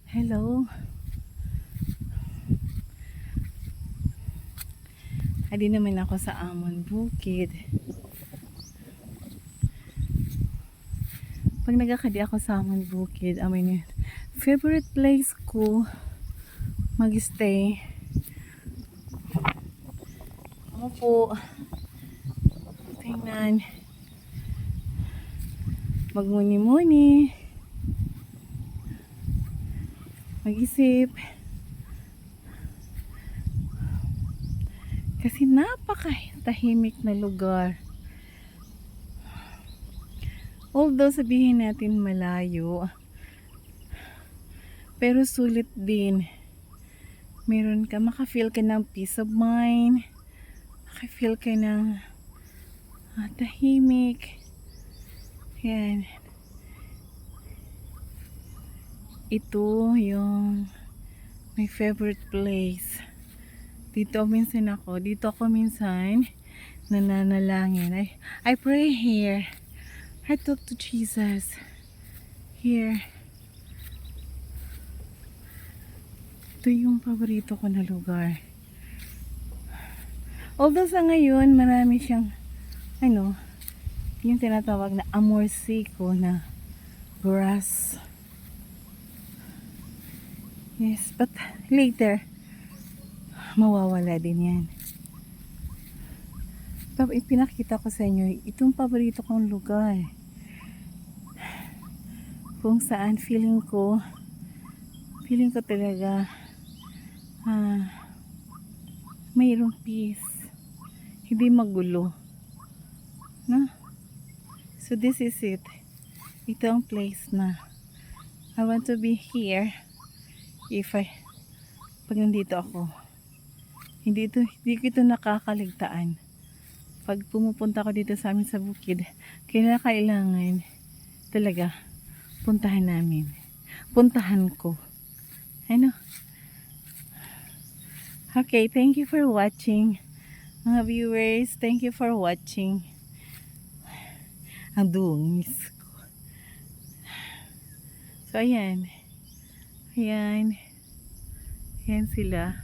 Hello. Adi naman ako sa Amon Bukid. Pag nagakadi ako sa Amon Bukid, favorite place ko mag-stay. Ako po, tingnan, magmuni-muni, mag-isip. Kasi napakatahimik na lugar. Although sabihin natin malayo, pero sulit din. Meron ka, maka-feel ka ng peace of mind, maka-feel ka ng tahimik. Yan. Ito yung my favorite place. Dito ako minsan nananalangin. I pray here. I talk to Jesus here. Ito yung paborito ko na lugar. Although sa ngayon marami siyang yung tinatawag na amor seco na grass. Yes, but later mawawala din yan. Ipinakita ko sa inyo itong paborito kong lugar, kung saan feeling ko talaga mayroong peace, hindi magulo, no? So this is it. Ito ang place na I want to be here. Pag nandito ako, hindi ko ito nakakaligtaan. Pag pumupunta ako dito sa amin sa bukid, kailangan talaga puntahan ko. Ano? Okay, thank you for watching. Mga viewers, thank you for watching. Ang dungis ko. So, ayan. Ayan sila.